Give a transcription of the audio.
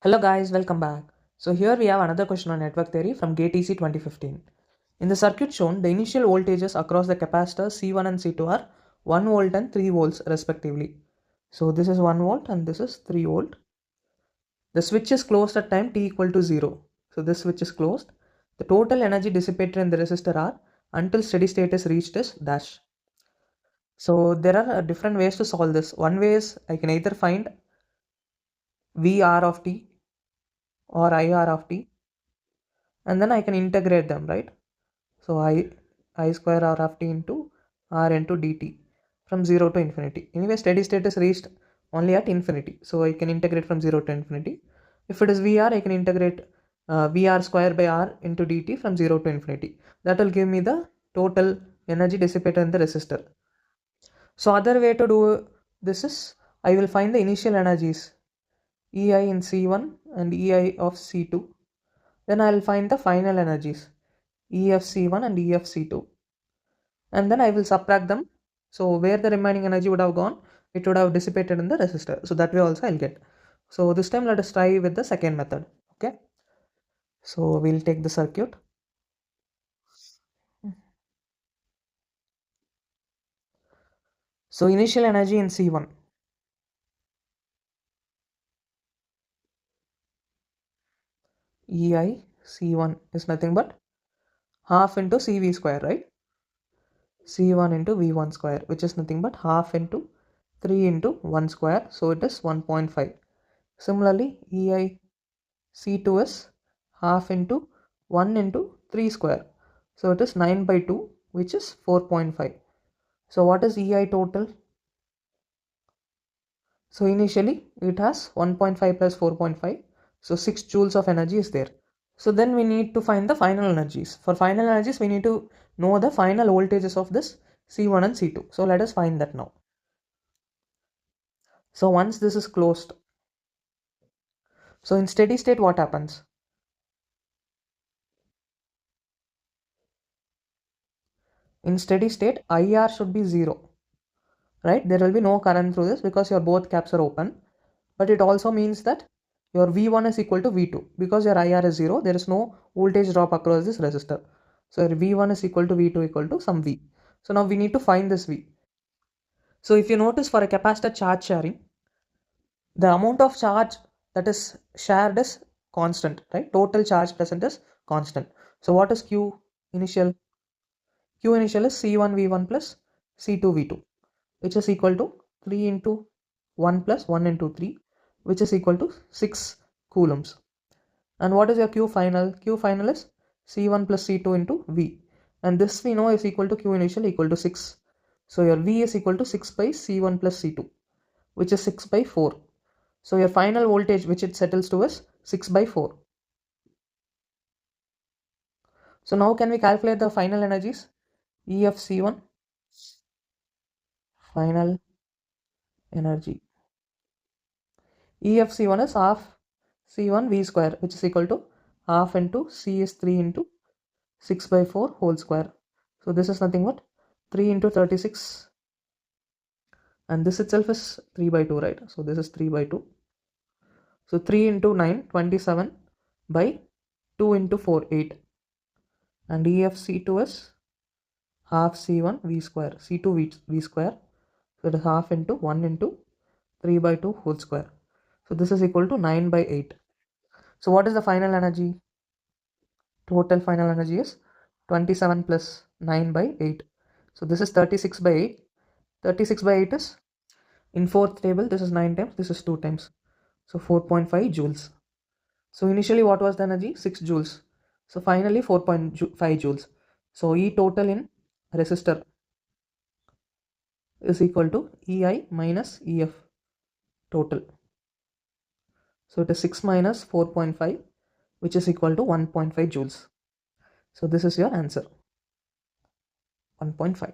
Hello guys, welcome back. So here we have another question on network theory from GATE 2015. In the circuit shown, the initial voltages across the capacitors C1 and C2 are 1 volt and 3 volts respectively. So this is 1 volt and this is 3 volt. The switch is closed at time t equal to 0. So this switch is closed. The total energy dissipated in the resistor R until steady state is reached is dash. So there are different ways to solve this. One way is I can either find VR of t or IR of t, and then I can integrate them, right? So I square R of t into R into dt from 0 to infinity. Anyway, steady state is reached only at infinity. So I can integrate from 0 to infinity. If it is VR, I can integrate VR square by R into dt from 0 to infinity. That will give me the total energy dissipated in the resistor. So other way to do this is I will find the initial energies EI in C1 and EI of C2. Then I will find the final energies EFC1 and EFC2, and then I will subtract them. So where the remaining energy would have gone, it would have dissipated in the resistor. So that way also I'll get. So this time let us try with the second method. Okay, so we'll take the circuit. So initial energy in C1, EI C1 is nothing but half into CV square, right? C1 into V1 square, which is nothing but half into 3 into 1 square, so it is 1.5. Similarly, EI C2 is half into 1 into 3 square, so it is 9 by 2, which is 4.5. So what is EI total? So initially it has 1.5 plus 4.5, so 6 joules of energy is there. So then we need to find the final energies. For final energies we need to know the final voltages of this C1 and C2. So let us find that now. So once this is closed, so in steady state what happens? In steady state IR should be 0, right? There will be no current through this because your both caps are open. But it also means that your V1 is equal to V2 because your IR is 0. There is no voltage drop across this resistor. So your V1 is equal to V2 equal to some V. So now we need to find this V. So if you notice, for a capacitor charge sharing, the amount of charge that is shared is constant, right? Total charge present is constant. So what is Q initial? Q initial is C1 V1 plus C2 V2, which is equal to 3 into 1 plus 1 into 3, which is equal to 6 coulombs. And what is your Q final? Q final is C1 plus C2 into V. And this we know is equal to Q initial equal to 6. So your V is equal to 6 by C1 plus C2, which is 6 by 4. So your final voltage which it settles to is 6 by 4. So now can we calculate the final energies? E of C1, final energy. E of C1 is half C1 V square, which is equal to half into C is 3 into 6 by 4 whole square. So this is nothing but 3 into 36, and this itself is 3 by 2, right? So this is 3 by 2. So 3 into 9, 27 by 2 into 4, 8. And EFC2 is half C1 V square, C2 V square. So it is half into 1 into 3 by 2 whole square. So this is equal to 9 by 8. So what is the final energy? Total final energy is 27 plus 9 by 8. So this is 36 by 8. 36 by 8 is, in fourth table, this is 9 times, this is 2 times. So 4.5 joules. So initially what was the energy? 6 joules. So finally 4.5 joules. So E total in resistor is equal to EI minus EF total. So it is 6 minus 4.5, which is equal to 1.5 joules. So this is your answer, 1.5.